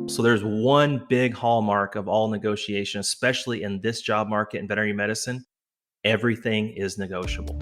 So there's one big hallmark of all negotiation, especially in this job market in veterinary medicine: everything is negotiable.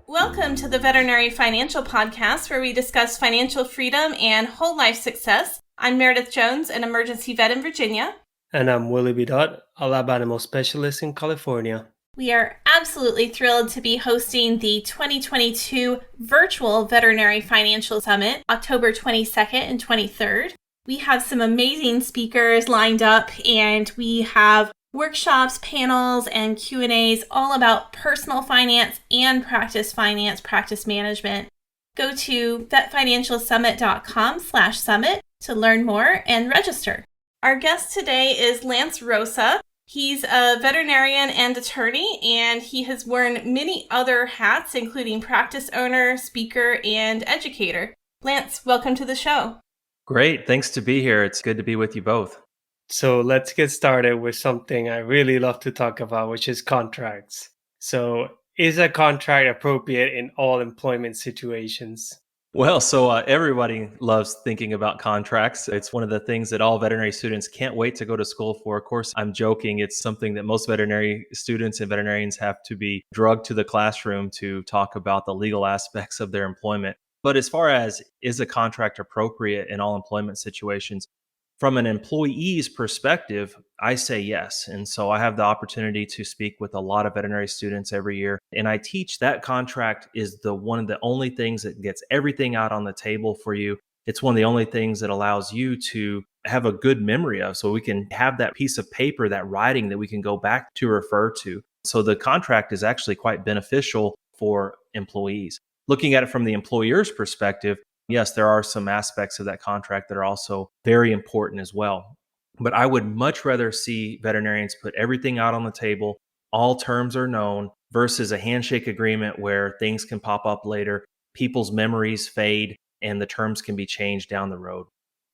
Welcome to the Veterinary Financial Podcast, where we discuss financial freedom and whole life success. I'm Meredith Jones, an emergency vet in Virginia. And I'm Willie Bidot, a lab animal specialist in California. We are absolutely thrilled to be hosting the 2022 Virtual Veterinary Financial Summit, October 22nd and 23rd. We have some amazing speakers lined up, and we have workshops, panels, and Q&As all about personal finance and practice finance, practice management. Go to vetfinancialsummit.com/summit to learn more and register. Our guest today is Lance Roasa. He's a veterinarian and attorney, and he has worn many other hats, including practice owner, speaker, and educator. Lance, welcome to the show. Great. Thanks to be here. It's good to be with you both. So let's get started with something I really love to talk about, which is contracts. So is a contract appropriate in all employment situations? Well, everybody loves thinking about contracts. It's one of the things that all veterinary students can't wait to go to school for. Of course, I'm joking. It's something that most veterinary students and veterinarians have to be drugged to the classroom to talk about the legal aspects of their employment. But as far as is a contract appropriate in all employment situations, from an employee's perspective, I say yes. And so I have the opportunity to speak with a lot of veterinary students every year. And I teach that contract is one of the only things that gets everything out on the table for you. It's one of the only things that allows you to have a good memory of. So we can have that piece of paper, that writing that we can go back to refer to. So the contract is actually quite beneficial for employees. Looking at it from the employer's perspective, yes, there are some aspects of that contract that are also very important as well. But I would much rather see veterinarians put everything out on the table, all terms are known, versus a handshake agreement where things can pop up later, people's memories fade, and the terms can be changed down the road.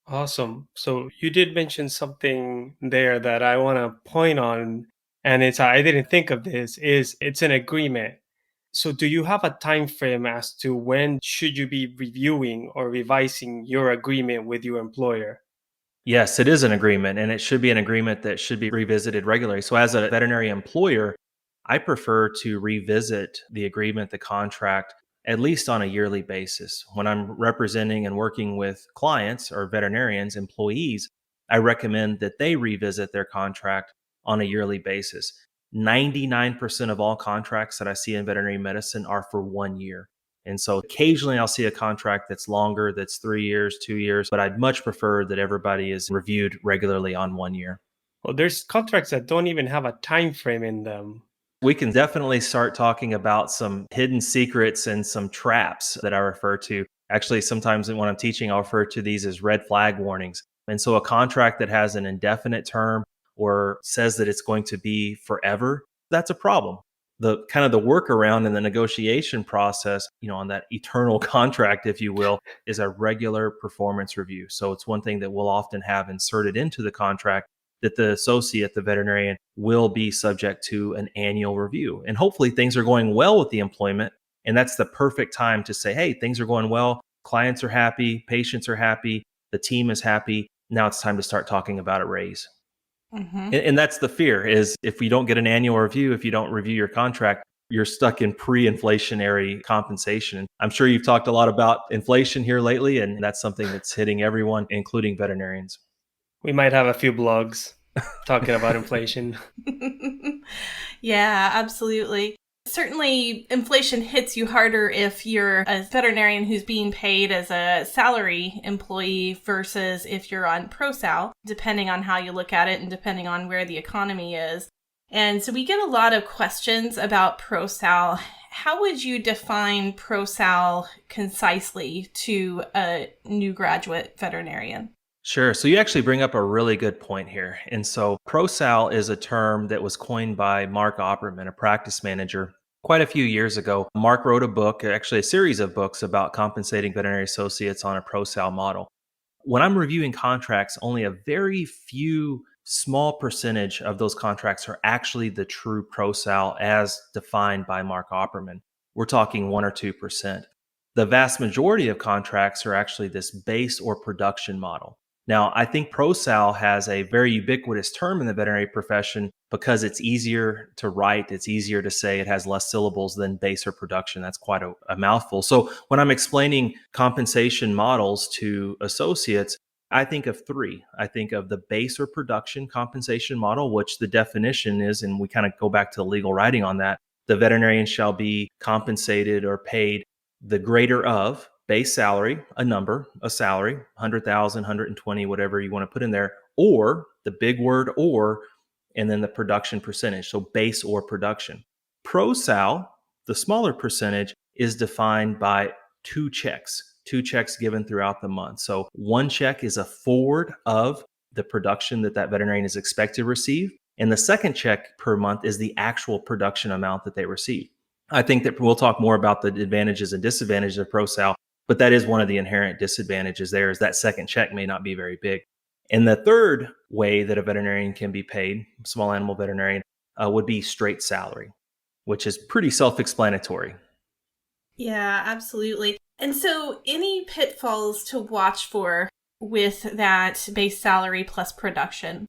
Awesome. So you did mention something there that I want to point on, and I didn't think of this, is it's an agreement. So do you have a time frame as to when should you be reviewing or revising your agreement with your employer? Yes, it is an agreement, and it should be an agreement that should be revisited regularly. So as a veterinary employer, I prefer to revisit the agreement, the contract, at least on a yearly basis. When I'm representing and working with clients or veterinarians, employees, I recommend that they revisit their contract on a yearly basis. 99% of all contracts that I see in veterinary medicine are for 1 year. And so occasionally I'll see a contract that's longer, that's 3 years, 2 years, but I'd much prefer that everybody is reviewed regularly on 1 year. Well, there's contracts that don't even have a time frame in them. We can definitely start talking about some hidden secrets and some traps that I refer to. Actually, sometimes when I'm teaching, I'll refer to these as red flag warnings. And so a contract that has an indefinite term or says that it's going to be forever, that's a problem. The kind of the workaround in the negotiation process, on that eternal contract, if you will, is a regular performance review. So it's one thing that we'll often have inserted into the contract, that the associate, the veterinarian, will be subject to an annual review. And hopefully things are going well with the employment. And that's the perfect time to say, hey, things are going well. Clients are happy. Patients are happy. The team is happy. Now it's time to start talking about a raise. Mm-hmm. And that's the fear, is if you don't get an annual review, if you don't review your contract, you're stuck in pre-inflationary compensation. I'm sure you've talked a lot about inflation here lately, and that's something that's hitting everyone, including veterinarians. We might have a few blogs talking about inflation. Yeah, absolutely. Certainly, inflation hits you harder if you're a veterinarian who's being paid as a salary employee versus if you're on ProSal, depending on how you look at it and depending on where the economy is. And so we get a lot of questions about ProSal. How would you define ProSal concisely to a new graduate veterinarian? Sure. So you actually bring up a really good point here. And so ProSal is a term that was coined by Mark Opperman, a practice manager, quite a few years ago. Mark wrote a book, actually a series of books, about compensating veterinary associates on a ProSal model. When I'm reviewing contracts, only a very few small percentage of those contracts are actually the true ProSal as defined by Mark Opperman. We're talking 1 or 2%. The vast majority of contracts are actually this base or production model. Now, I think ProSal has a very ubiquitous term in the veterinary profession because it's easier to write, it's easier to say, it has less syllables than base or production. That's quite a mouthful. So when I'm explaining compensation models to associates, I think of three. I think of the base or production compensation model, which the definition is, and we kind of go back to the legal writing on that. The veterinarian shall be compensated or paid the greater of base salary, a number, a salary, 100,000, 120, whatever you want to put in there, or the big word or, and then the production percentage. So base or production. ProSal, the smaller percentage, is defined by two checks given throughout the month. So one check is a forward of the production that veterinarian is expected to receive. And the second check per month is the actual production amount that they receive. I think that we'll talk more about the advantages and disadvantages of ProSal, but that is one of the inherent disadvantages there is that second check may not be very big. And the third way that a veterinarian can be paid, small animal veterinarian, would be straight salary, which is pretty self-explanatory. Yeah, absolutely. And so any pitfalls to watch for with that base salary plus production?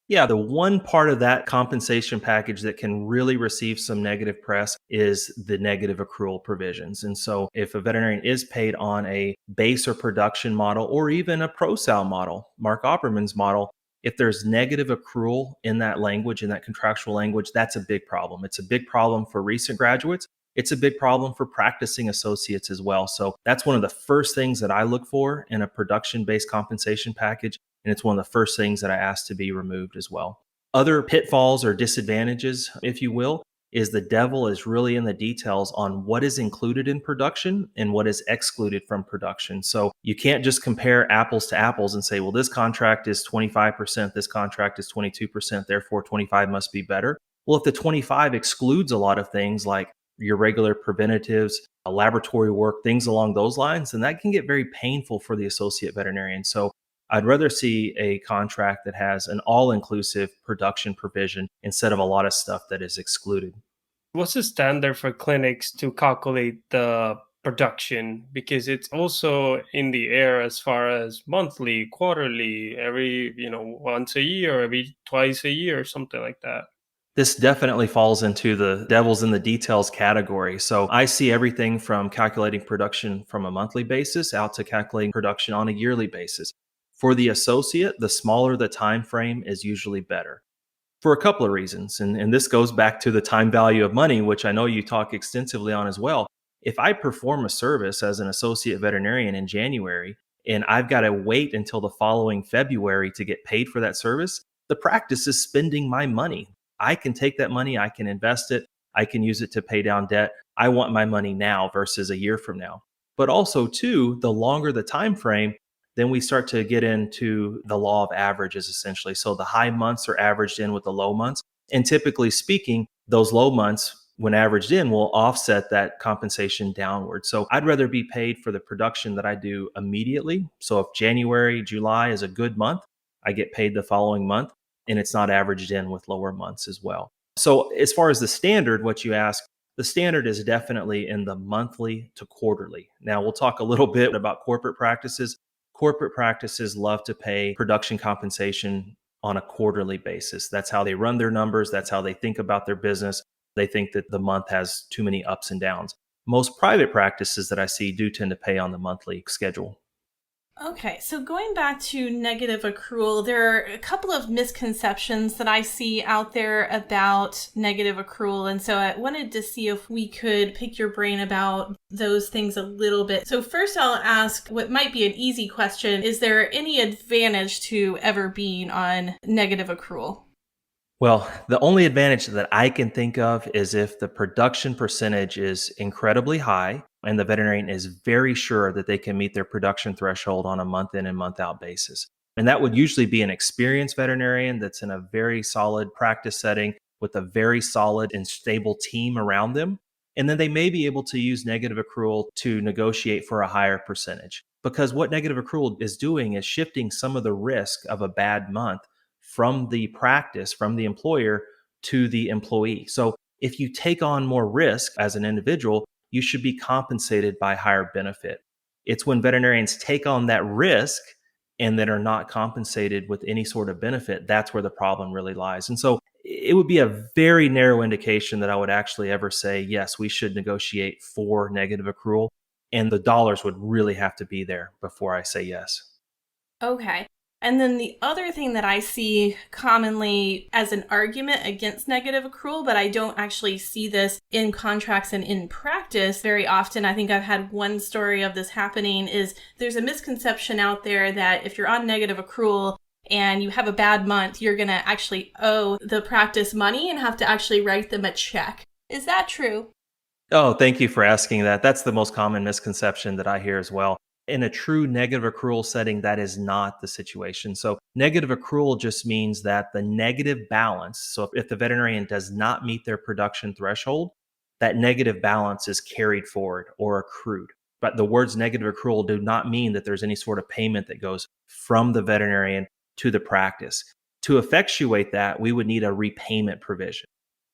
Yeah, the one part of that compensation package that can really receive some negative press is the negative accrual provisions. And so if a veterinarian is paid on a base or production model or even a ProSal model, Mark Opperman's model, if there's negative accrual in that language, in that contractual language, that's a big problem. It's a big problem for recent graduates. It's a big problem for practicing associates as well. So that's one of the first things that I look for in a production-based compensation package. And it's one of the first things that I ask to be removed as well. Other pitfalls or disadvantages, if you will, is the devil is really in the details on what is included in production and what is excluded from production. So you can't just compare apples to apples and say, well, this contract is 25%, this contract is 22%, therefore 25 must be better. Well, if the 25 excludes a lot of things like your regular preventatives, laboratory work, things along those lines, then that can get very painful for the associate veterinarian. So I'd rather see a contract that has an all-inclusive production provision instead of a lot of stuff that is excluded. What's the standard for clinics to calculate the production? Because it's also in the air as far as monthly, quarterly, every, once a year, every twice a year, something like that. This definitely falls into the devil's in the details category. So I see everything from calculating production from a monthly basis out to calculating production on a yearly basis. For the associate, the smaller the time frame is usually better for a couple of reasons. And this goes back to the time value of money, which I know you talk extensively on as well. If I perform a service as an associate veterinarian in January and I've got to wait until the following February to get paid for that service, the practice is spending my money. I can take that money, I can invest it, I can use it to pay down debt. I want my money now versus a year from now. But also, too, the longer the time frame, then we start to get into the law of averages, essentially. So the high months are averaged in with the low months. And typically speaking, those low months, when averaged in, will offset that compensation downward. So I'd rather be paid for the production that I do immediately. So if January, July is a good month, I get paid the following month, and it's not averaged in with lower months as well. So as far as the standard, what you ask, the standard is definitely in the monthly to quarterly. Now we'll talk a little bit about corporate practices. Corporate practices love to pay production compensation on a quarterly basis. That's how they run their numbers. That's how they think about their business. They think that the month has too many ups and downs. Most private practices that I see do tend to pay on the monthly schedule. Okay, so going back to negative accrual, there are a couple of misconceptions that I see out there about negative accrual. And so I wanted to see if we could pick your brain about those things a little bit. So first I'll ask what might be an easy question. Is there any advantage to ever being on negative accrual? Well, the only advantage that I can think of is if the production percentage is incredibly high and the veterinarian is very sure that they can meet their production threshold on a month in and month out basis. And that would usually be an experienced veterinarian that's in a very solid practice setting with a very solid and stable team around them. And then they may be able to use negative accrual to negotiate for a higher percentage. Because what negative accrual is doing is shifting some of the risk of a bad month from the practice, from the employer to the employee. So if you take on more risk as an individual, you should be compensated by higher benefit. It's when veterinarians take on that risk and that are not compensated with any sort of benefit, that's where the problem really lies. And so it would be a very narrow indication that I would actually ever say, yes, we should negotiate for negative accrual. And the dollars would really have to be there before I say yes. Okay. And then the other thing that I see commonly as an argument against negative accrual, but I don't actually see this in contracts and in practice very often. I think I've had one story of this happening is there's a misconception out there that if you're on negative accrual and you have a bad month, you're going to actually owe the practice money and have to actually write them a check. Is that true? Oh, thank you for asking that. That's the most common misconception that I hear as well. In a true negative accrual setting, that is not the situation. So, negative accrual just means that the negative balance, so if the veterinarian does not meet their production threshold, that negative balance is carried forward or accrued. But the words negative accrual do not mean that there's any sort of payment that goes from the veterinarian to the practice. To effectuate that, we would need a repayment provision.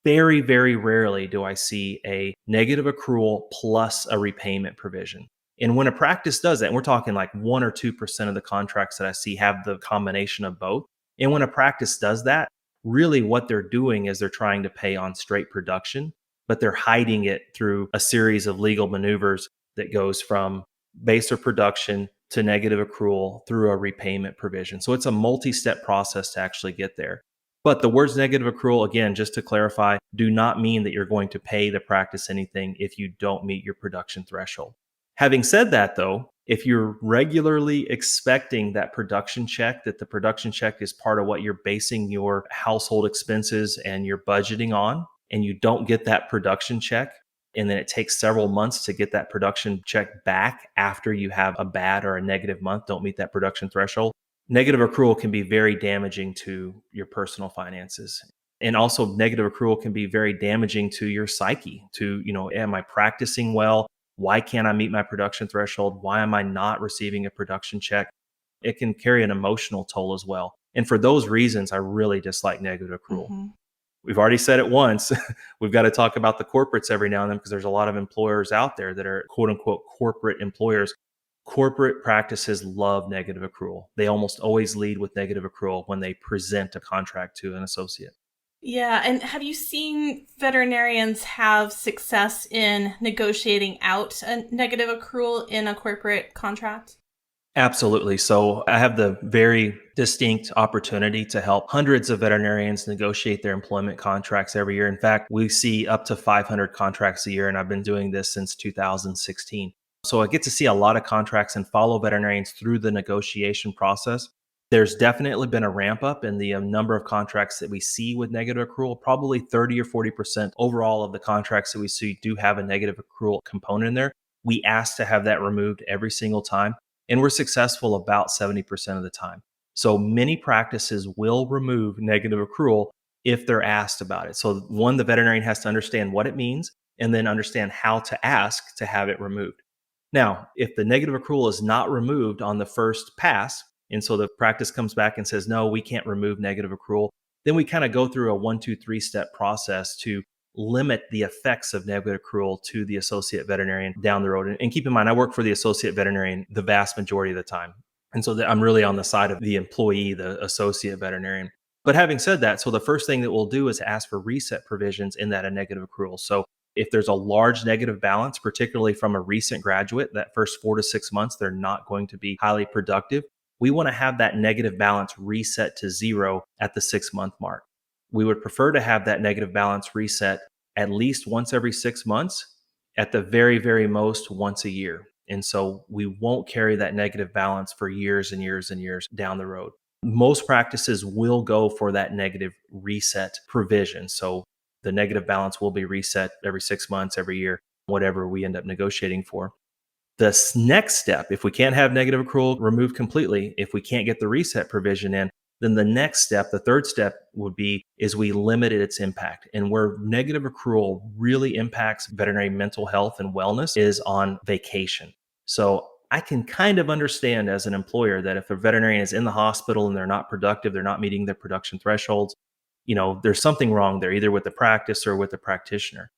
Very, very rarely do I see a negative accrual plus a repayment provision. And when a practice does that, and we're talking like 1 or 2% of the contracts that I see have the combination of both. And when a practice does that, really what they're doing is they're trying to pay on straight production, but they're hiding it through a series of legal maneuvers that goes from base of production to negative accrual through a repayment provision. So it's a multi-step process to actually get there. But the words negative accrual, again, just to clarify, do not mean that you're going to pay the practice anything if you don't meet your production threshold. Having said that, though, if you're regularly expecting that production check, that the production check is part of what you're basing your household expenses and your budgeting on, and you don't get that production check, and then it takes several months to get that production check back after you have a bad or a negative month, don't meet that production threshold, negative accrual can be very damaging to your personal finances. And also negative accrual can be very damaging to your psyche, to, am I practicing well? Why can't I meet my production threshold? Why am I not receiving a production check? It can carry an emotional toll as well. And for those reasons, I really dislike negative accrual. Mm-hmm. We've already said it once. We've got to talk about the corporates every now and then because there's a lot of employers out there that are quote unquote corporate employers. Corporate practices love negative accrual. They almost always lead with negative accrual when they present a contract to an associate. Yeah, and have you seen veterinarians have success in negotiating out a negative accrual in a corporate contract? Absolutely. So I have the very distinct opportunity to help hundreds of veterinarians negotiate their employment contracts every year. In fact, we see up to 500 contracts a year, and I've been doing this since 2016. So I get to see a lot of contracts and follow veterinarians through the negotiation process. There's definitely been a ramp up in the number of contracts that we see with negative accrual. Probably 30 or 40% overall of the contracts that we see do have a negative accrual component in there. We ask to have that removed every single time, and we're successful about 70% of the time. So many practices will remove negative accrual if they're asked about it. So one, the veterinarian has to understand what it means and then understand how to ask to have it removed. Now, if the negative accrual is not removed on the first pass, and so the practice comes back and says, no, we can't remove negative accrual, then we kind of go through a 1, 2, 3 step process to limit the effects of negative accrual to the associate veterinarian down the road. And keep in mind, I work for the associate veterinarian the vast majority of the time. And so I'm really on the side of the employee, the associate veterinarian. But having said that, so the first thing that we'll do is ask for reset provisions in that a negative accrual. So if there's a large negative balance, particularly from a recent graduate, that first 4 to 6 months, they're not going to be highly productive. We want to have that negative balance reset to 0 at the 6-month mark. We would prefer to have that negative balance reset at least once every 6 months, at the very, very most once a year. And so we won't carry that negative balance for years and years and years down the road. Most practices will go for that negative reset provision. So the negative balance will be reset every 6 months, every year, whatever we end up negotiating for. The next step, if we can't have negative accrual removed completely, if we can't get the reset provision in, then the next step, the third step would be, is we limited its impact. And where negative accrual really impacts veterinary mental health and wellness is on vacation. So I can kind of understand as an employer that if a veterinarian is in the hospital and they're not productive, they're not meeting their production thresholds, there's something wrong there, either with the practice or with the practitioner.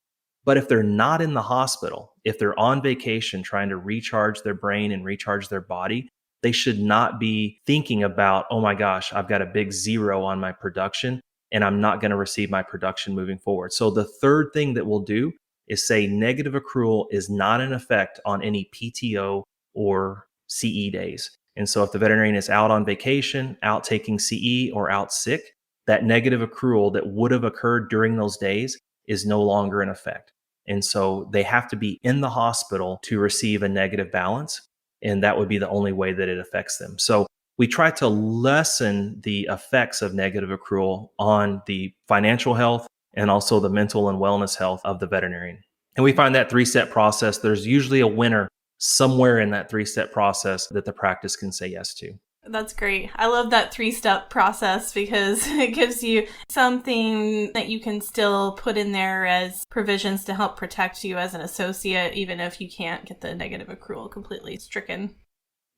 But if they're not in the hospital, if they're on vacation trying to recharge their brain and recharge their body, they should not be thinking about, oh my gosh, I've got a big zero on my production and I'm not going to receive my production moving forward. So the third thing that we'll do is say negative accrual is not in effect on any PTO or CE days. And so if the veterinarian is out on vacation, out taking CE, or out sick, that negative accrual that would have occurred during those days is no longer in effect. And so they have to be in the hospital to receive a negative balance. And that would be the only way that it affects them. So we try to lessen the effects of negative accrual on the financial health and also the mental and wellness health of the veterinarian. And we find that 3-step process, there's usually a winner somewhere in that 3-step process that the practice can say yes to. That's great. I love that 3-step process because it gives you something that you can still put in there as provisions to help protect you as an associate, even if you can't get the negative accrual completely stricken.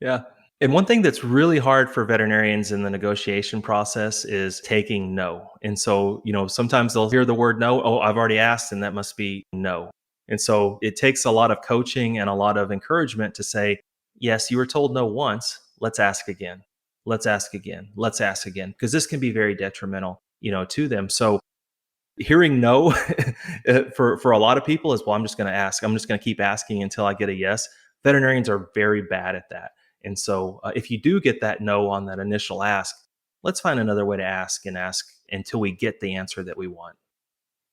Yeah. And one thing that's really hard for veterinarians in the negotiation process is taking no. And so, sometimes they'll hear the word no. Oh, I've already asked, and that must be no. And so it takes a lot of coaching and a lot of encouragement to say, yes, you were told no once. Let's ask again. Let's ask again. Let's ask again. Because this can be very detrimental, to them. So hearing no for a lot of people is, well, I'm just going to ask. I'm just going to keep asking until I get a yes. Veterinarians are very bad at that. And so if you do get that no on that initial ask, let's find another way to ask and ask until we get the answer that we want.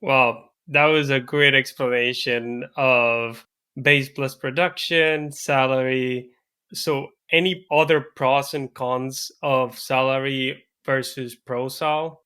Well, that was a great explanation of base plus production, salary. So any other pros and cons of salary versus ProSal?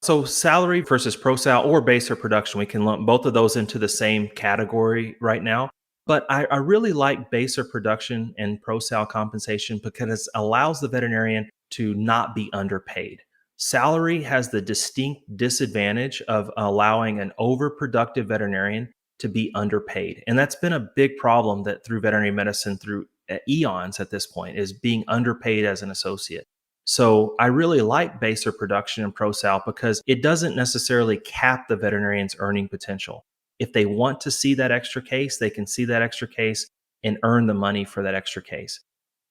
So salary versus ProSal or base or production, we can lump both of those into the same category right now. But I really like base or production and ProSal compensation because it allows the veterinarian to not be underpaid. Salary has the distinct disadvantage of allowing an overproductive veterinarian to be underpaid. And that's been a big problem that through veterinary medicine through eons at this point is being underpaid as an associate. So I really like base or production and ProSal because it doesn't necessarily cap the veterinarian's earning potential. If they want to see that extra case, they can see that extra case and earn the money for that extra case.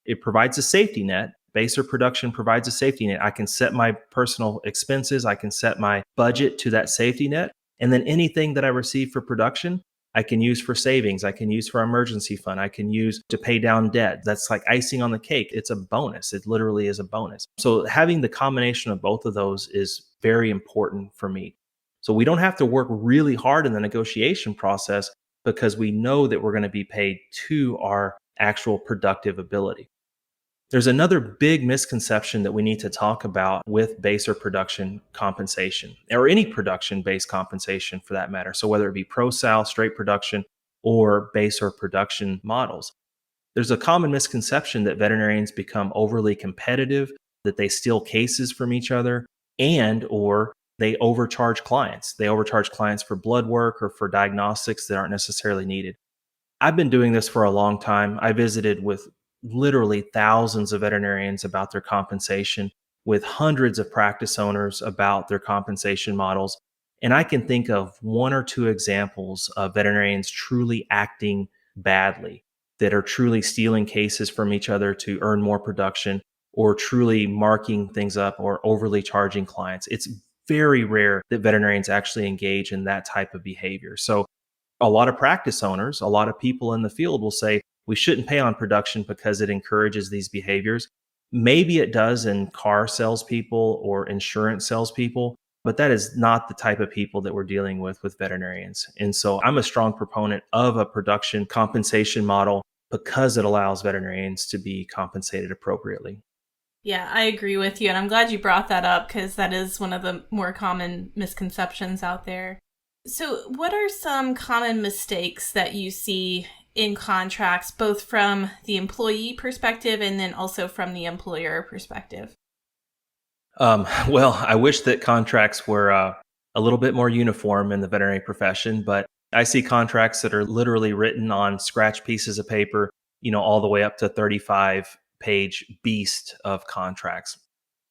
It provides a safety net. Base or production provides a safety net. I can set my personal expenses. I can set my budget to that safety net. And then anything that I receive for production, I can use for savings. I can use for emergency fund. I can use to pay down debt. That's like icing on the cake. It's a bonus. It literally is a bonus. So having the combination of both of those is very important for me. So we don't have to work really hard in the negotiation process because we know that we're going to be paid to our actual productive ability. There's another big misconception that we need to talk about with base or production compensation, or any production-based compensation for that matter. So whether it be ProSal, straight production, or base or production models. There's a common misconception that veterinarians become overly competitive, that they steal cases from each other, or they overcharge clients. They overcharge clients for blood work or for diagnostics that aren't necessarily needed. I've been doing this for a long time. I visited with literally thousands of veterinarians about their compensation, with hundreds of practice owners about their compensation models. And I can think of one or two examples of veterinarians truly acting badly, that are truly stealing cases from each other to earn more production, or truly marking things up or overly charging clients. It's very rare that veterinarians actually engage in that type of behavior. So a lot of practice owners, a lot of people in the field will say, we shouldn't pay on production because it encourages these behaviors. Maybe it does in car salespeople or insurance salespeople, but that is not the type of people that we're dealing with veterinarians. And so I'm a strong proponent of a production compensation model because it allows veterinarians to be compensated appropriately. Yeah, I agree with you. And I'm glad you brought that up because that is one of the more common misconceptions out there. So what are some common mistakes that you see in contracts, both from the employee perspective and then also from the employer perspective? Well, I wish that contracts were a little bit more uniform in the veterinary profession, but I see contracts that are literally written on scratch pieces of paper, all the way up to 35-page beast of contracts.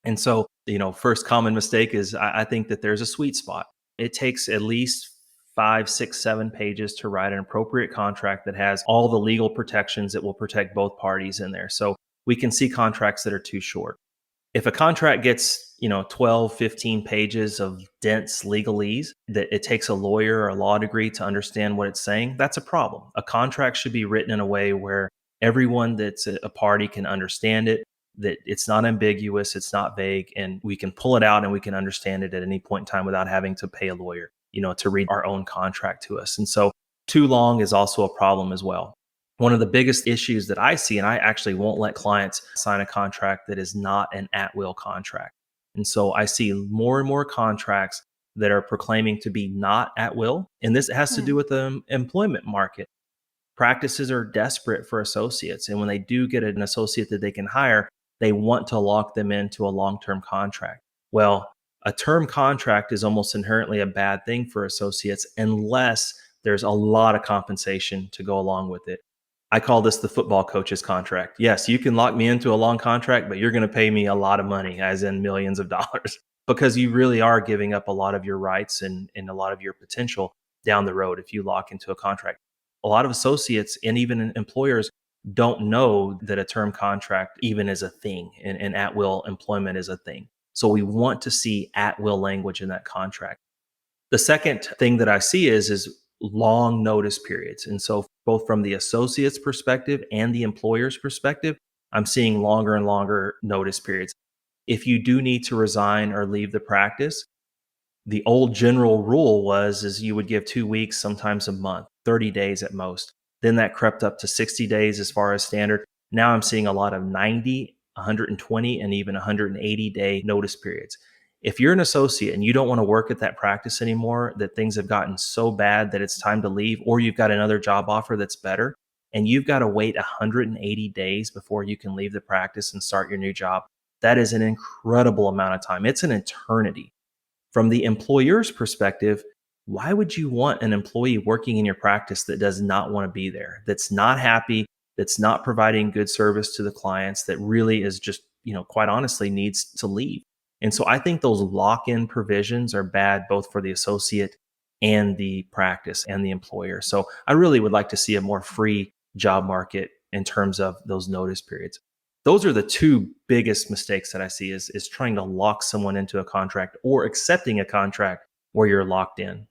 And so, first common mistake is I think that there's a sweet spot. It takes at least 5, 6, 7 pages to write an appropriate contract that has all the legal protections that will protect both parties in there. So we can see contracts that are too short. If a contract gets, 12, 15 pages of dense legalese that it takes a lawyer or a law degree to understand what it's saying, that's a problem. A contract should be written in a way where everyone that's a party can understand it, that it's not ambiguous, it's not vague, and we can pull it out and we can understand it at any point in time without having to pay a lawyer, to read our own contract to us. And so too long is also a problem as well. One of the biggest issues that I see, and I actually won't let clients sign a contract that is not an at-will contract. And so I see more and more contracts that are proclaiming to be not at will. And this has to do with the employment market. Practices are desperate for associates. And when they do get an associate that they can hire, they want to lock them into a long-term contract. Well, a term contract is almost inherently a bad thing for associates unless there's a lot of compensation to go along with it. I call this the football coach's contract. Yes, you can lock me into a long contract, but you're going to pay me a lot of money, as in millions of dollars, because you really are giving up a lot of your rights and a lot of your potential down the road if you lock into a contract. A lot of associates and even employers don't know that a term contract even is a thing and at-will employment is a thing. So we want to see at-will language in that contract. The second thing that I see is long notice periods. And so both from the associate's perspective and the employer's perspective, I'm seeing longer and longer notice periods. If you do need to resign or leave the practice, the old general rule is you would give 2 weeks, sometimes a month, 30 days at most. Then that crept up to 60 days as far as standard. Now I'm seeing a lot of 90, 120, and even 180-day notice periods. If you're an associate and you don't want to work at that practice anymore, that things have gotten so bad that it's time to leave, or you've got another job offer that's better, and you've got to wait 180 days before you can leave the practice and start your new job, that is an incredible amount of time. It's an eternity. From the employer's perspective, why would you want an employee working in your practice that does not want to be there, that's not happy, that's not providing good service to the clients, that really is just, quite honestly needs to leave? And so I think those lock-in provisions are bad both for the associate and the practice and the employer. So I really would like to see a more free job market in terms of those notice periods. Those are the two biggest mistakes that I see is trying to lock someone into a contract or accepting a contract where you're locked in.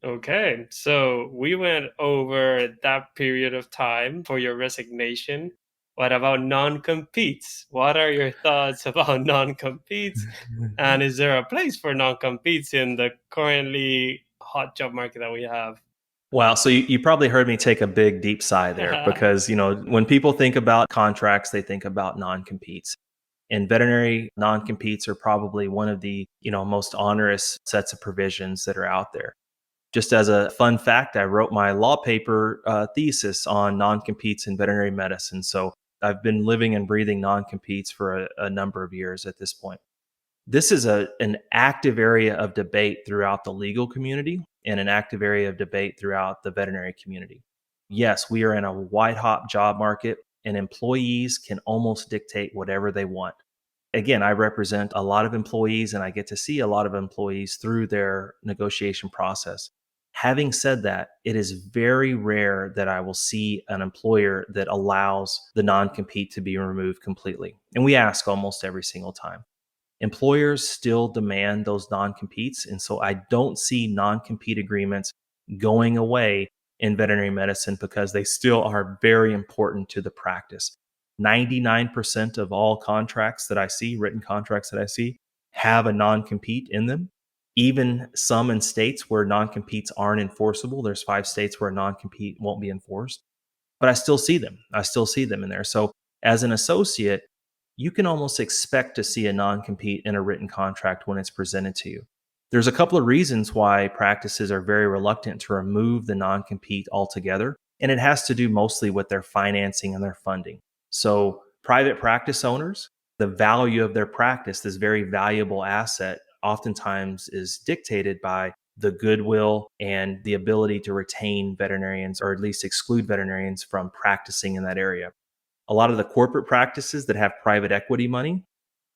Okay, so we went over that period of time for your resignation. What about non-competes? What are your thoughts about non-competes? And is there a place for non-competes in the currently hot job market that we have? Wow. So you probably heard me take a big deep sigh there because, when people think about contracts, they think about non-competes. And veterinary non-competes are probably one of the, most onerous sets of provisions that are out there. Just as a fun fact, I wrote my law paper thesis on non-competes in veterinary medicine. So I've been living and breathing non-competes for a number of years at this point. This is an active area of debate throughout the legal community and an active area of debate throughout the veterinary community. Yes, we are in a white hot job market and employees can almost dictate whatever they want. Again, I represent a lot of employees and I get to see a lot of employees through their negotiation process. Having said that, it is very rare that I will see an employer that allows the non-compete to be removed completely. And we ask almost every single time. Employers still demand those non-competes. And so I don't see non-compete agreements going away in veterinary medicine because they still are very important to the practice. 99% of all contracts that I see, written contracts that I see, have a non-compete in them. Even some in states where non-competes aren't enforceable. There's 5 states where a non-compete won't be enforced, but I still see them. I still see them in there. So as an associate, you can almost expect to see a non-compete in a written contract when it's presented to you. There's a couple of reasons why practices are very reluctant to remove the non-compete altogether, and it has to do mostly with their financing and their funding. So private practice owners, the value of their practice, this very valuable asset, oftentimes is dictated by the goodwill and the ability to retain veterinarians or at least exclude veterinarians from practicing in that area. A lot of the corporate practices that have private equity money,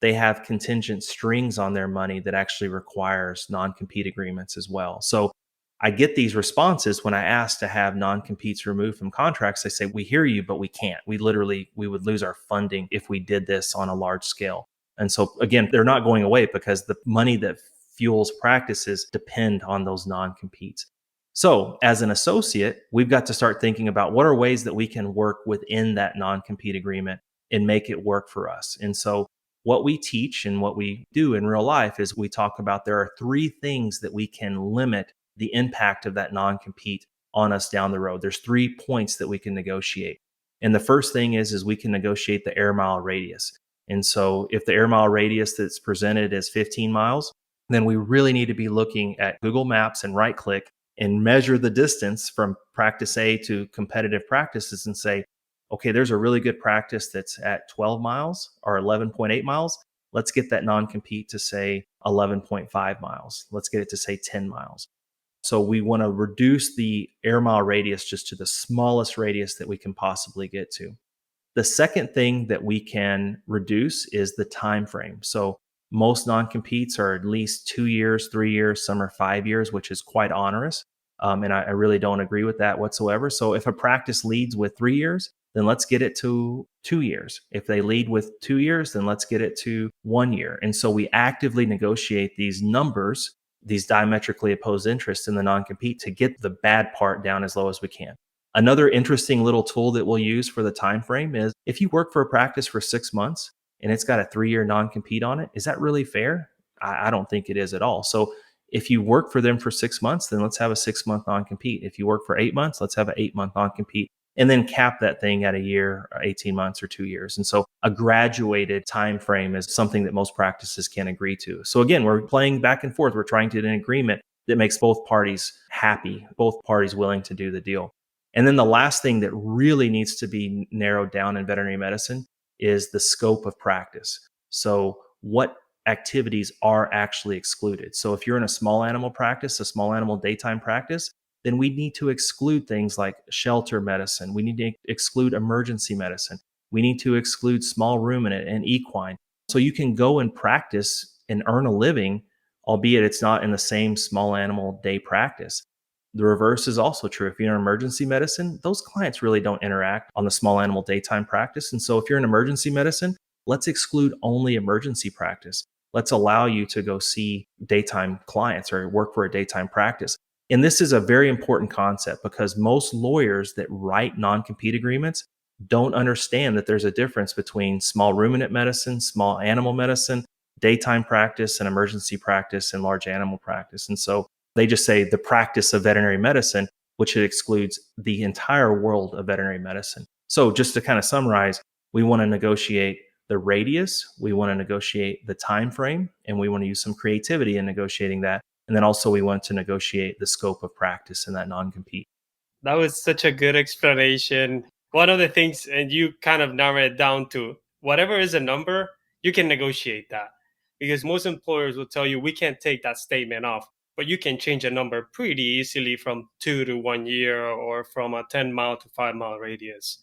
they have contingent strings on their money that actually requires non-compete agreements as well. So I get these responses when I ask to have non-competes removed from contracts. They say, we hear you, but we can't. We would lose our funding if we did this on a large scale. And so again, they're not going away because the money that fuels practices depend on those non-competes. So as an associate, we've got to start thinking about what are ways that we can work within that non-compete agreement and make it work for us. And so what we teach and what we do in real life is we talk about there are 3 things that we can limit the impact of that non-compete on us down the road. There's 3 points that we can negotiate. And the first thing is we can negotiate the air mile radius. And so if the air mile radius that's presented is 15 miles, then we really need to be looking at Google Maps and right click and measure the distance from practice A to competitive practices and say, okay, there's a really good practice that's at 12 miles or 11.8 miles. Let's get that non-compete to say 11.5 miles. Let's get it to say 10 miles. So we want to reduce the air mile radius just to the smallest radius that we can possibly get to. The second thing that we can reduce is the time frame. So most non-competes are at least 2 years, 3 years, some are 5 years, which is quite onerous. And I really don't agree with that whatsoever. So if a practice leads with 3 years, then let's get it to 2 years. If they lead with 2 years, then let's get it to 1 year. And so we actively negotiate these numbers, these diametrically opposed interests in the non-compete to get the bad part down as low as we can. Another interesting little tool that we'll use for the time frame is if you work for a practice for 6 months and it's got a 3-year non-compete on it, is that really fair? I don't think it is at all. So if you work for them for 6 months, then let's have a 6-month non-compete. If you work for 8 months, let's have an 8-month non-compete and then cap that thing at a year, 18 months or 2 years. And so a graduated time frame is something that most practices can agree to. So again, we're playing back and forth. We're trying to get an agreement that makes both parties happy, both parties willing to do the deal. And then the last thing that really needs to be narrowed down in veterinary medicine is the scope of practice. So what activities are actually excluded? So if you're in a small animal practice, a small animal daytime practice, then we need to exclude things like shelter medicine. We need to exclude emergency medicine. We need to exclude small ruminant and equine. So you can go and practice and earn a living, albeit it's not in the same small animal day practice. The reverse is also true. If you're in emergency medicine, those clients really don't interact on the small animal daytime practice. And so if you're in emergency medicine, let's exclude only emergency practice. Let's allow you to go see daytime clients or work for a daytime practice. And this is a very important concept because most lawyers that write non-compete agreements don't understand that there's a difference between small ruminant medicine, small animal medicine, daytime practice, and emergency practice, and large animal practice. And so they just say the practice of veterinary medicine, which it excludes the entire world of veterinary medicine. So just to kind of summarize, we want to negotiate the radius, we want to negotiate the time frame, and we want to use some creativity in negotiating that. And then also we want to negotiate the scope of practice in that non-compete. That was such a good explanation. One of the things, and you kind of narrow it down to whatever is a number, you can negotiate that. Because most employers will tell you, we can't take that statement off, but you can change a number pretty easily from 2 to 1 year or from a 10-mile to 5-mile radius.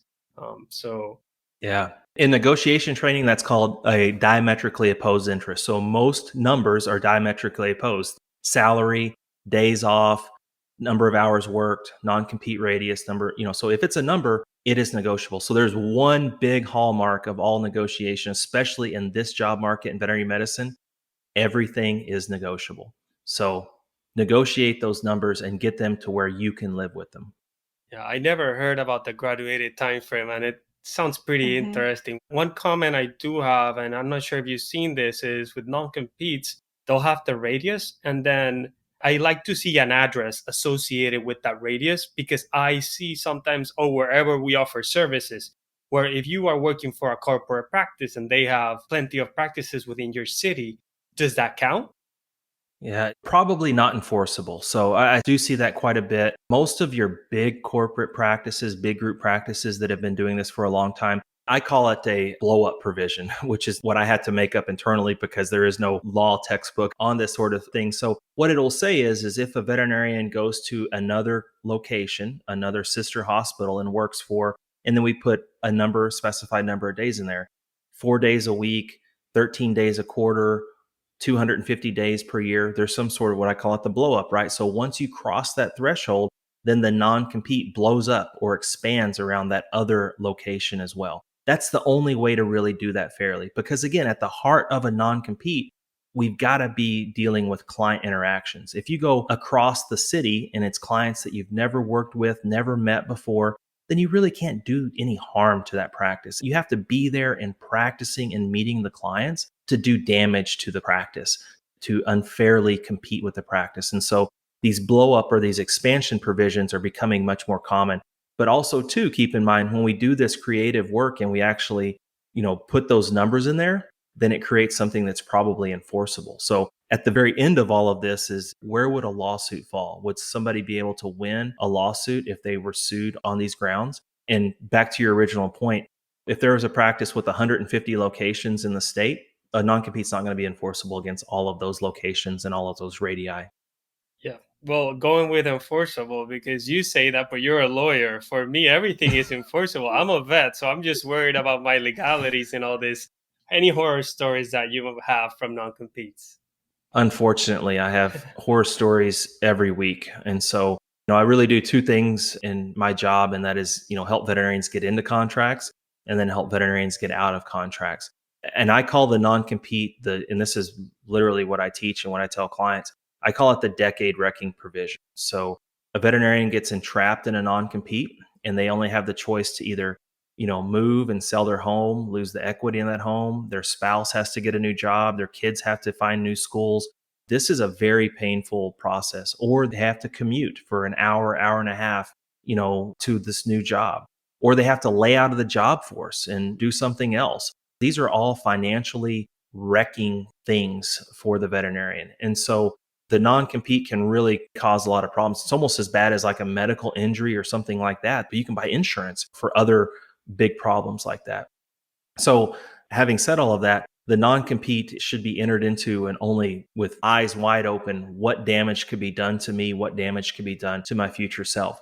Yeah. In negotiation training, that's called a diametrically opposed interest. So most numbers are diametrically opposed. Salary, days off, number of hours worked, non-compete radius number, so if it's a number, it is negotiable. So there's one big hallmark of all negotiation, especially in this job market in veterinary medicine, everything is negotiable. So negotiate those numbers and get them to where you can live with them. Yeah, I never heard about the graduated time frame, and it sounds pretty interesting. One comment I do have, and I'm not sure if you've seen this, is with non-competes, they'll have the radius, and then I like to see an address associated with that radius because I see sometimes, wherever we offer services, where if you are working for a corporate practice and they have plenty of practices within your city, does that count? Yeah, probably not enforceable. So I do see that quite a bit. Most of your big corporate practices, big group practices that have been doing this for a long time, I call it a blow-up provision, which is what I had to make up internally because there is no law textbook on this sort of thing. So what it'll say is if a veterinarian goes to another location, another sister hospital and works for, and then we put a specified number of days in there, 4 days a week, 13 days a quarter, 250 days per year, there's some sort of what I call it the blow up, right? So once you cross that threshold, then the non-compete blows up or expands around that other location as well. That's the only way to really do that fairly. Because again, at the heart of a non-compete, we've got to be dealing with client interactions. If you go across the city and it's clients that you've never worked with, never met before, then you really can't do any harm to that practice. You have to be there and practicing and meeting the clients to do damage to the practice, to unfairly compete with the practice. And so these blow up or these expansion provisions are becoming much more common. But also too, keep in mind when we do this creative work and we actually, put those numbers in there, then it creates something that's probably enforceable. So at the very end of all of this is where would a lawsuit fall? Would somebody be able to win a lawsuit if they were sued on these grounds? And back to your original point, if there was a practice with 150 locations in the state, a non-compete's not going to be enforceable against all of those locations and all of those radii. Yeah. Well, going with enforceable, because you say that, but you're a lawyer. For me, everything is enforceable. I'm a vet, so I'm just worried about my legalities and all this. Any horror stories that you have from non-competes? Unfortunately, I have horror stories every week. And so, I really do two things in my job, and that is, help veterinarians get into contracts and then help veterinarians get out of contracts. And I call the non-compete and this is literally what I teach and what I tell clients, I call it the decade wrecking provision. So a veterinarian gets entrapped in a non-compete and they only have the choice to either move and sell their home, lose the equity in that home. Their spouse has to get a new job. Their kids have to find new schools. This is a very painful process. Or they have to commute for an hour, hour and a half, to this new job. Or they have to lay out of the job force and do something else. These are all financially wrecking things for the veterinarian. And so the non-compete can really cause a lot of problems. It's almost as bad as like a medical injury or something like that, but you can buy insurance for other big problems like that. So having said all of that, the non-compete should be entered into and only with eyes wide open, what damage could be done to me, what damage could be done to my future self.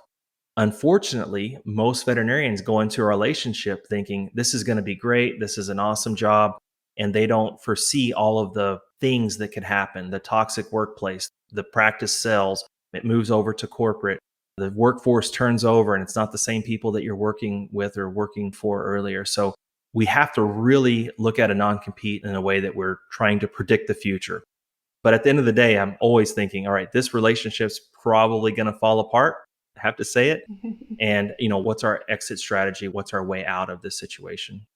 Unfortunately, most veterinarians go into a relationship thinking this is going to be great, this is an awesome job, and they don't foresee all of the things that could happen, the toxic workplace, the practice sells, it moves over to corporate, the workforce turns over and it's not the same people that you're working with or working for earlier. So we have to really look at a non-compete in a way that we're trying to predict the future. But at the end of the day, I'm always thinking, all right, this relationship's probably going to fall apart. I have to say it. And, what's our exit strategy? What's our way out of this situation?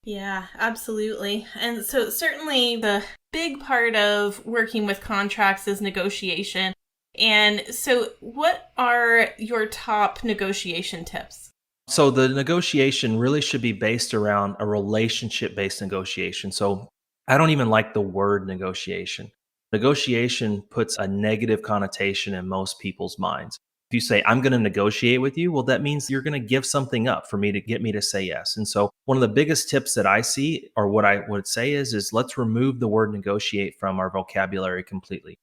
Yeah, absolutely. And so certainly the big part of working with contracts is negotiation. And so what are your top negotiation tips? So the negotiation really should be based around a relationship-based negotiation. So I don't even like the word negotiation. Negotiation puts a negative connotation in most people's minds. If you say, I'm going to negotiate with you, well, that means you're going to give something up for me to get me to say yes. And so one of the biggest tips that I see, or what I would say is let's remove the word negotiate from our vocabulary completely.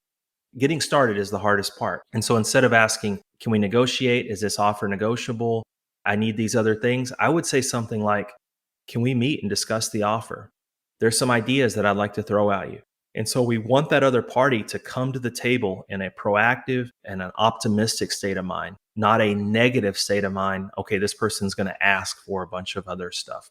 Getting started is the hardest part. And so instead of asking, can we negotiate? Is this offer negotiable? I need these other things. I would say something like, can we meet and discuss the offer? There's some ideas that I'd like to throw at you. And so we want that other party to come to the table in a proactive and an optimistic state of mind, not a negative state of mind. Okay, this person's going to ask for a bunch of other stuff.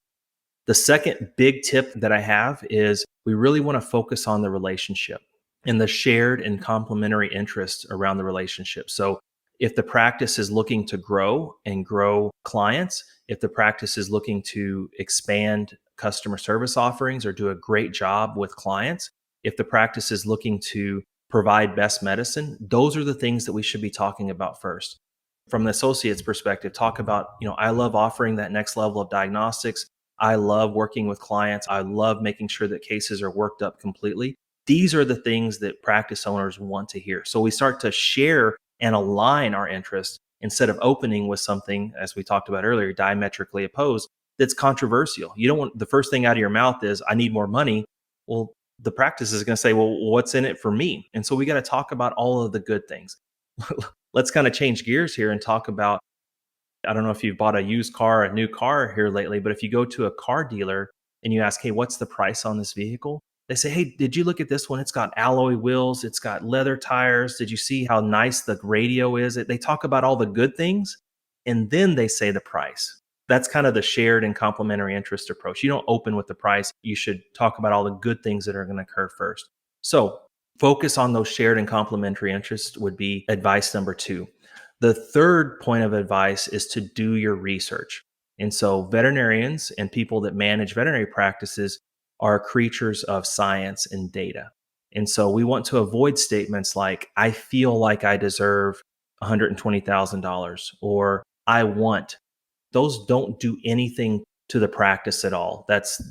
The second big tip that I have is we really want to focus on the relationship and the shared and complementary interests around the relationship. So if the practice is looking to grow and grow clients, if the practice is looking to expand customer service offerings or do a great job with clients, if the practice is looking to provide best medicine, those are the things that we should be talking about first. From the associate's perspective, talk about, I love offering that next level of diagnostics. I love working with clients. I love making sure that cases are worked up completely. These are the things that practice owners want to hear. So we start to share and align our interests instead of opening with something, as we talked about earlier, diametrically opposed, that's controversial. You don't want the first thing out of your mouth is, I need more money. Well, the practice is going to say, well, what's in it for me? And so we got to talk about all of the good things. Let's kind of change gears here and talk about, I don't know if you've bought a used car, a new car here lately, but if you go to a car dealer and you ask, hey, what's the price on this vehicle? They say, hey, did you look at this one? It's got alloy wheels. It's got leather tires. Did you see how nice the radio is? They talk about all the good things, and then they say the price. That's kind of the shared and complementary interest approach. You don't open with the price. You should talk about all the good things that are going to occur first. So focus on those shared and complementary interests would be advice number 2. The third point of advice is to do your research. And so veterinarians and people that manage veterinary practices are creatures of science and data. And so we want to avoid statements like, I feel like I deserve $120,000 or I want. Those don't do anything to the practice at all. That's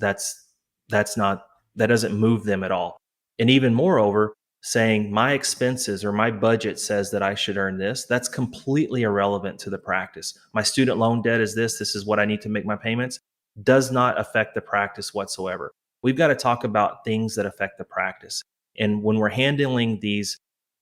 not, that doesn't move them at all. And even moreover, saying my expenses or my budget says that I should earn this, that's completely irrelevant to the practice. My student loan debt is this is what I need to make my payments, does not affect the practice whatsoever. We've got to talk about things that affect the practice. And when we're handling these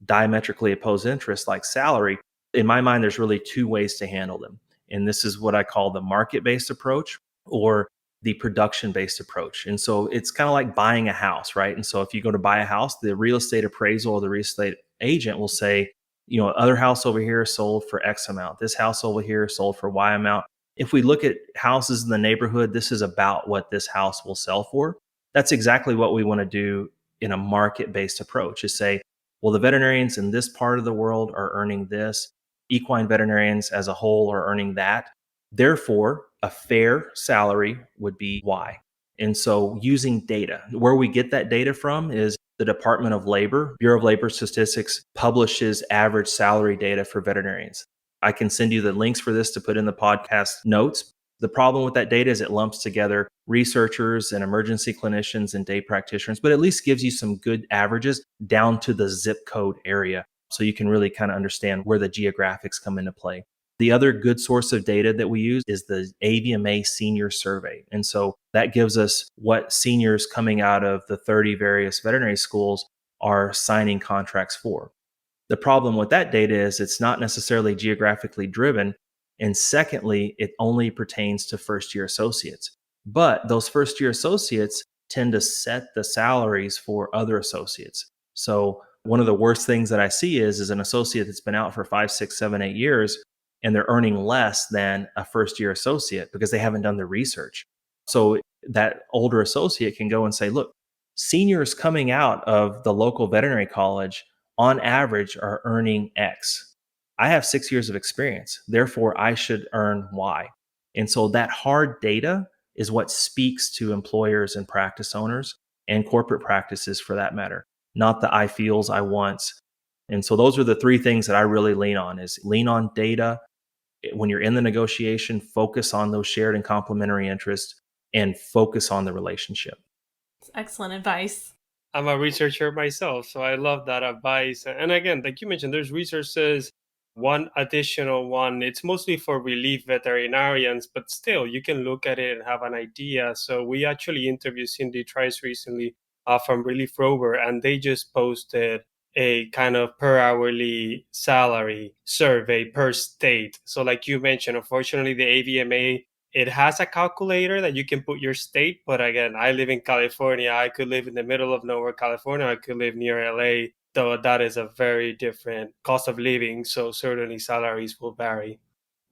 diametrically opposed interests like salary, in my mind, there's really 2 ways to handle them. And this is what I call the market-based approach or the production-based approach. And so it's kind of like buying a house, right? And so if you go to buy a house, the real estate appraisal or the real estate agent will say, other house over here sold for X amount. This house over here sold for Y amount. If we look at houses in the neighborhood, this is about what this house will sell for. That's exactly what we want to do in a market-based approach, is say, well, the veterinarians in this part of the world are earning this. Equine veterinarians as a whole are earning that. Therefore, a fair salary would be Y. And so using data, where we get that data from is the Department of Labor, Bureau of Labor Statistics publishes average salary data for veterinarians. I can send you the links for this to put in the podcast notes. The problem with that data is it lumps together researchers and emergency clinicians and day practitioners, but at least gives you some good averages down to the zip code area. So you can really kind of understand where the geographics come into play. The other good source of data that we use is the AVMA Senior Survey. And so that gives us what seniors coming out of the 30 various veterinary schools are signing contracts for. The problem with that data is it's not necessarily geographically driven. And secondly, it only pertains to first-year associates. But those first-year associates tend to set the salaries for other associates. So one of the worst things that I see is an associate that's been out for 5, 6, 7, 8 years, and they're earning less than a first-year associate because they haven't done the research. So that older associate can go and say, look, seniors coming out of the local veterinary college on average are earning X. I have 6 years of experience, therefore I should earn Y. And so that hard data is what speaks to employers and practice owners and corporate practices for that matter, not the I feels, I wants. And so those are the 3 things that I really lean on: is lean on data. When you're in the negotiation, focus on those shared and complementary interests and focus on the relationship. It's excellent advice. I'm a researcher myself, so I love that advice. And again, like you mentioned, there's resources. One additional one, it's mostly for relief veterinarians, but still you can look at it and have an idea. So we actually interviewed Cindy Trice recently from Relief Rover, and they just posted a kind of per hourly salary survey per state. So like you mentioned, unfortunately, the AVMA, it has a calculator that you can put your state. But again, I live in California. I could live in the middle of nowhere, California. I could live near LA, though that is a very different cost of living. So certainly salaries will vary.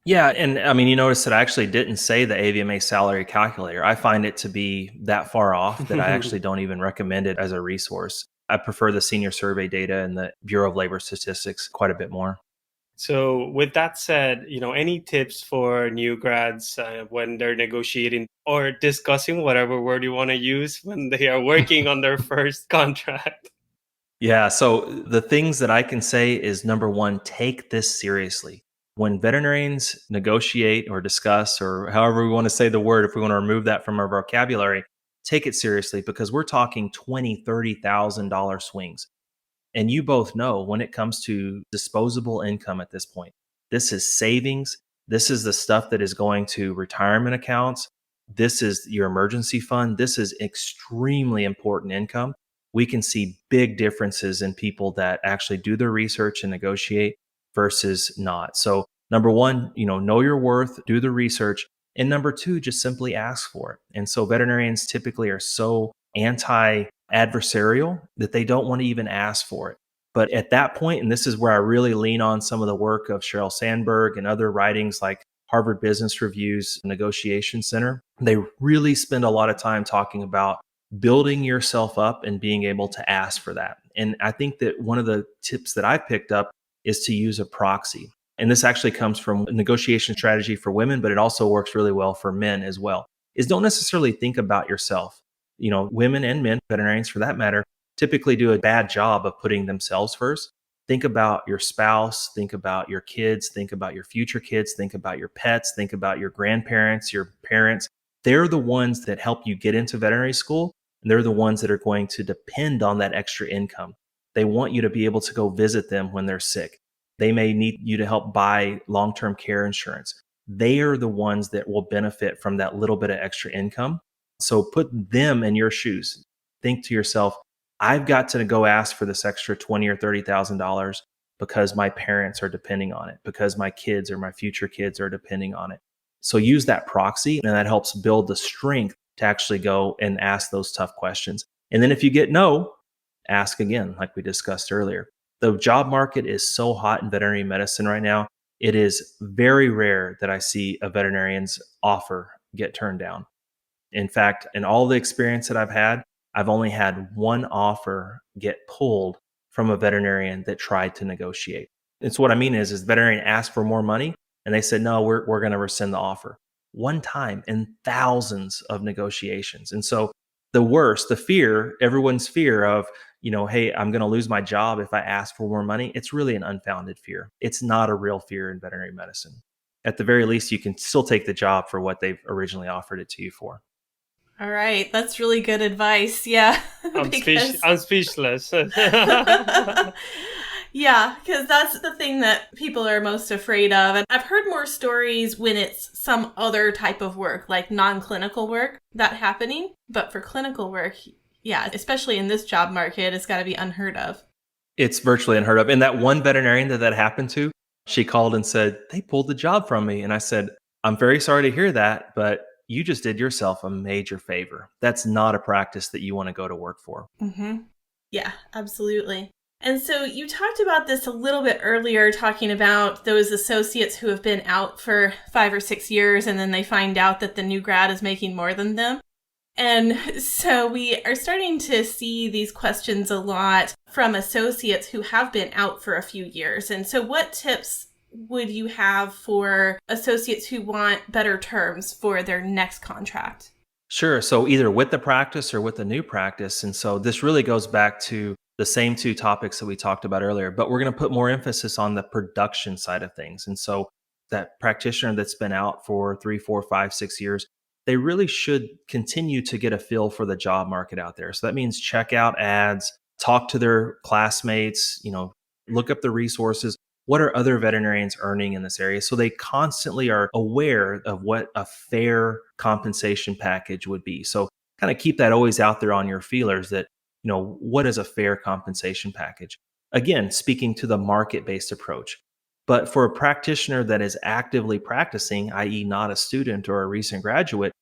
Yeah. And I mean, you notice that I actually didn't say the AVMA salary calculator. I find it to be that far off that I actually don't even recommend it as a resource. I prefer the senior survey data and the Bureau of Labor Statistics quite a bit more. So with that said, any tips for new grads when they're negotiating or discussing, whatever word you want to use, when they are working on their first contract? Yeah. So the things that I can say is, number 1, take this seriously. When veterinarians negotiate or discuss, or however we want to say the word, if we want to remove that from our vocabulary, take it seriously, because we're talking $20,000, $30,000 swings. And you both know, when it comes to disposable income at this point, this is savings. This is the stuff that is going to retirement accounts. This is your emergency fund. This is extremely important income. We can see big differences in people that actually do their research and negotiate versus not. So number 1, know your worth, do the research. And number 2, just simply ask for it. And so veterinarians typically are so anti adversarial that they don't want to even ask for it. But at that point, and this is where I really lean on some of the work of Sheryl Sandberg and other writings like Harvard Business Review's Negotiation Center, they really spend a lot of time talking about building yourself up and being able to ask for that. And I think that one of the tips that I've picked up is to use a proxy. And this actually comes from a negotiation strategy for women, but it also works really well for men as well, is don't necessarily think about yourself. Women and men, veterinarians for that matter, typically do a bad job of putting themselves first. Think about your spouse, think about your kids, think about your future kids, think about your pets, think about your grandparents, your parents. They're the ones that help you get into veterinary school, and they're the ones that are going to depend on that extra income. They want you to be able to go visit them when they're sick. They may need you to help buy long-term care insurance. They are the ones that will benefit from that little bit of extra income. So put them in your shoes. Think to yourself, I've got to go ask for this extra $20,000 or $30,000 because my parents are depending on it, because my kids or my future kids are depending on it. So use that proxy, and that helps build the strength to actually go and ask those tough questions. And then if you get no, ask again, like we discussed earlier. The job market is so hot in veterinary medicine right now. It is very rare that I see a veterinarian's offer get turned down. In fact, in all the experience that I've had, I've only had one offer get pulled from a veterinarian that tried to negotiate. And so what I mean is the veterinarian asked for more money and they said, no, we're going to rescind the offer. One time in thousands of negotiations. And so the worst, the fear, everyone's fear of, hey, I'm going to lose my job if I ask for more money. It's really an unfounded fear. It's not a real fear in veterinary medicine. At the very least, you can still take the job for what they've originally offered it to you for. All right. That's really good advice. Yeah. I'm speechless. Yeah, because that's the thing that people are most afraid of. And I've heard more stories when it's some other type of work, like non-clinical work, that happening. But for clinical work, yeah, especially in this job market, it's got to be unheard of. It's virtually unheard of. And that one veterinarian that happened to, she called and said, they pulled the job from me. And I said, I'm very sorry to hear that, but you just did yourself a major favor. That's not a practice that you want to go to work for. Mm-hmm. Yeah, absolutely. And so you talked about this a little bit earlier, talking about those associates who have been out for 5 or 6 years, and then they find out that the new grad is making more than them. And so we are starting to see these questions a lot from associates who have been out for a few years. And so what tips would you have for associates who want better terms for their next contract? Sure. So either with the practice or with the new practice. And so this really goes back to the same two topics that we talked about earlier, but we're going to put more emphasis on the production side of things. And so that practitioner that's been out for 3, 4, 5, 6 years, they really should continue to get a feel for the job market out there. So that means check out ads, talk to their classmates, look up the resources. What are other veterinarians earning in this area? So they constantly are aware of what a fair compensation package would be. So kind of keep that always out there on your feelers that, what is a fair compensation package? Again, speaking to the market-based approach. But for a practitioner that is actively practicing, i.e. not a student or a recent graduate,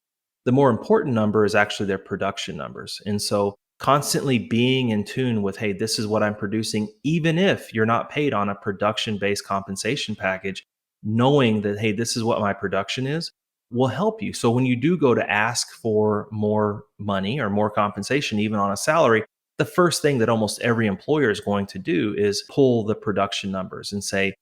the more important number is actually their production numbers. And so constantly being in tune with, hey, this is what I'm producing, even if you're not paid on a production-based compensation package, knowing that, hey, this is what my production is, will help you. So when you do go to ask for more money or more compensation, even on a salary, the first thing that almost every employer is going to do is pull the production numbers and say,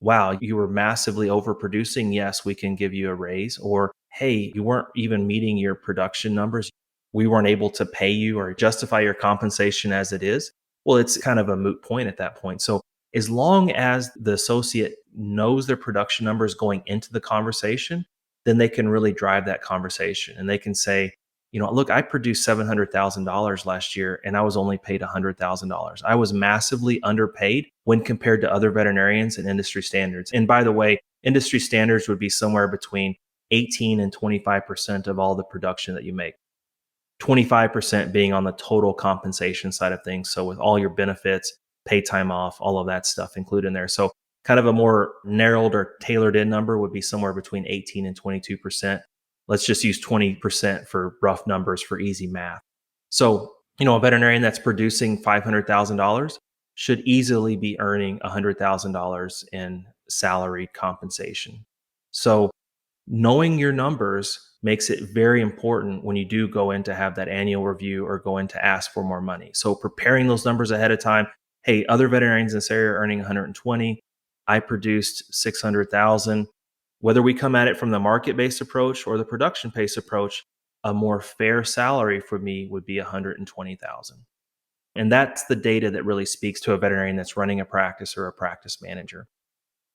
wow, you were massively overproducing. Yes, we can give you a raise. Or, hey, you weren't even meeting your production numbers. We weren't able to pay you or justify your compensation as it is. Well, it's kind of a moot point at that point. So as long as the associate knows their production numbers going into the conversation, then they can really drive that conversation. And they can say, look, I produced $700,000 last year and I was only paid $100,000. I was massively underpaid when compared to other veterinarians and industry standards. And by the way, industry standards would be somewhere between 18 and 25% of all the production that you make. 25% being on the total compensation side of things. So with all your benefits, pay time off, all of that stuff included in there. So kind of a more narrowed or tailored in number would be somewhere between 18 and 22%. Let's just use 20% for rough numbers for easy math. So A veterinarian that's producing $500,000 should easily be earning $100,000 in salaried compensation. So knowing your numbers makes it very important when you do go in to have that annual review or go in to ask for more money. So preparing those numbers ahead of time. Hey, other veterinarians in this area are earning 120. I produced 600,000. Whether we come at it from the market-based approach or the production-based approach, a more fair salary for me would be 120,000. And that's the data that really speaks to a veterinarian that's running a practice or a practice manager.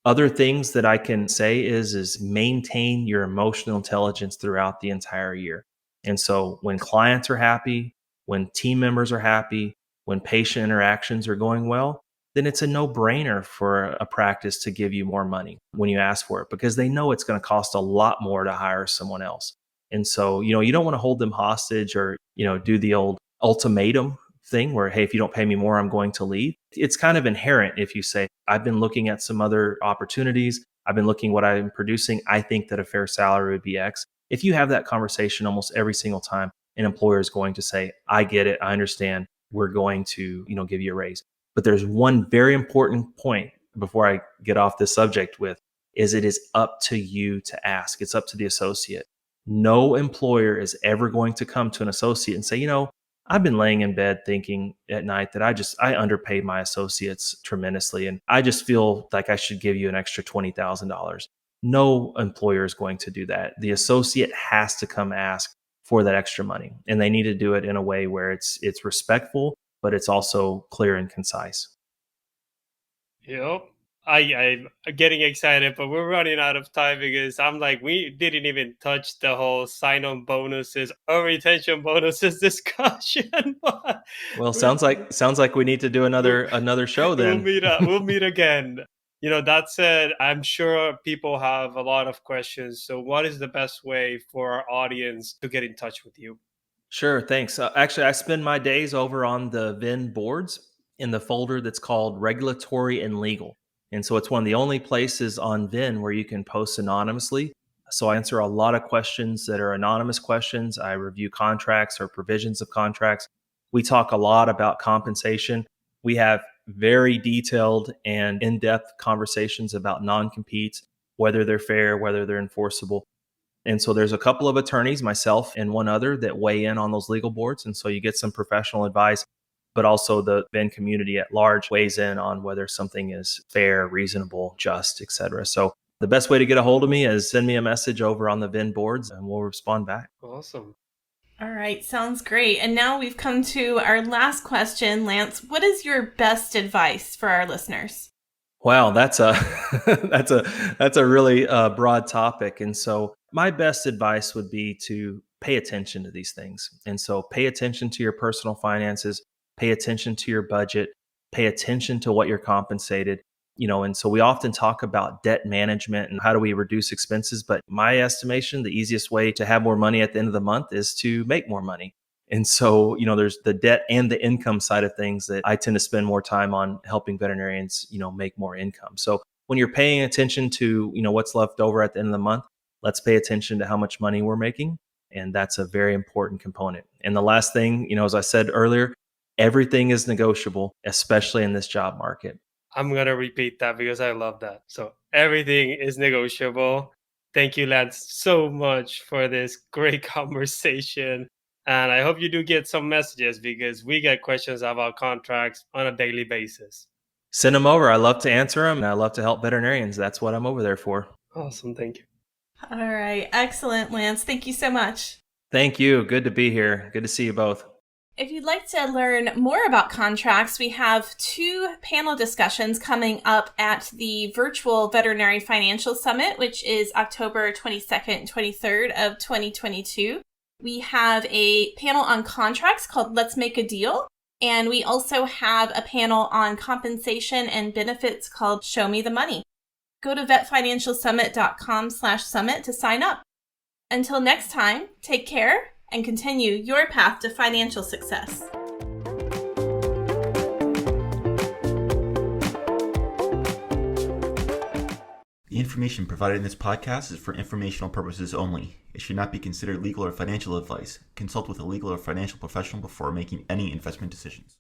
Other things that I can say is maintain your emotional intelligence throughout the entire year. And so when clients are happy, when team members are happy, when patient interactions are going well, then it's a no-brainer for a practice to give you more money when you ask for it, because they know it's going to cost a lot more to hire someone else. And so, you don't want to hold them hostage or, do the old ultimatum thing where, hey, if you don't pay me more, I'm going to leave. It's kind of inherent if you say, I've been looking at some other opportunities. I've been looking what I'm producing. I think that a fair salary would be X. If you have that conversation almost every single time, an employer is going to say, I get it. I understand. We're going to, give you a raise. But there's one very important point before I get off this subject is it is up to you to ask. It's up to the associate. No employer is ever going to come to an associate and say, I've been laying in bed thinking at night that I underpaid my associates tremendously, and I just feel like I should give you an extra $20,000. No employer is going to do that. The associate has to come ask for that extra money, and they need to do it in a way where it's respectful, but it's also clear and concise. Yep. I'm getting excited, but we're running out of time because I'm like, we didn't even touch the whole sign-on bonuses or retention bonuses discussion. Well, sounds like we need to do another show then. We'll meet again. That said, I'm sure people have a lot of questions. So what is the best way for our audience to get in touch with you? Sure, thanks. Actually, I spend my days over on the VIN boards in the folder that's called Regulatory and Legal. And so it's one of the only places on VIN where you can post anonymously. So I answer a lot of questions that are anonymous questions. I review contracts or provisions of contracts. We talk a lot about compensation. We have very detailed and in-depth conversations about non-competes, whether they're fair, whether they're enforceable. And so there's a couple of attorneys, myself and one other, that weigh in on those legal boards. And so you get some professional advice, but also the VIN community at large weighs in on whether something is fair, reasonable, just, etc. So the best way to get a hold of me is send me a message over on the VIN boards and we'll respond back. Awesome. All right, sounds great. And now we've come to our last question. Lance, what is your best advice for our listeners? Wow, that's a that's a really broad topic. And so my best advice would be to pay attention to these things. And so pay attention to your personal finances, pay attention to your budget, pay attention to what you're compensated. And so we often talk about debt management and how do we reduce expenses. But my estimation, the easiest way to have more money at the end of the month is to make more money. And so, there's the debt and the income side of things that I tend to spend more time on helping veterinarians, make more income. So when you're paying attention to, what's left over at the end of the month, let's pay attention to how much money we're making. And that's a very important component. And the last thing, as I said earlier, everything is negotiable, especially in this job market. I'm going to repeat that because I love that. So everything is negotiable. Thank you, Lance, so much for this great conversation. And I hope you do get some messages because we get questions about contracts on a daily basis. Send them over. I love to answer them and I love to help veterinarians. That's what I'm over there for. Awesome. Thank you. All right. Excellent, Lance. Thank you so much. Thank you. Good to be here. Good to see you both. If you'd like to learn more about contracts, we have 2 panel discussions coming up at the virtual Veterinary Financial Summit, which is October 22nd and 23rd of 2022. We have a panel on contracts called Let's Make a Deal. And we also have a panel on compensation and benefits called Show Me the Money. Go to vetfinancialsummit.com/summit to sign up. Until next time, take care and continue your path to financial success. The information provided in this podcast is for informational purposes only. It should not be considered legal or financial advice. Consult with a legal or financial professional before making any investment decisions.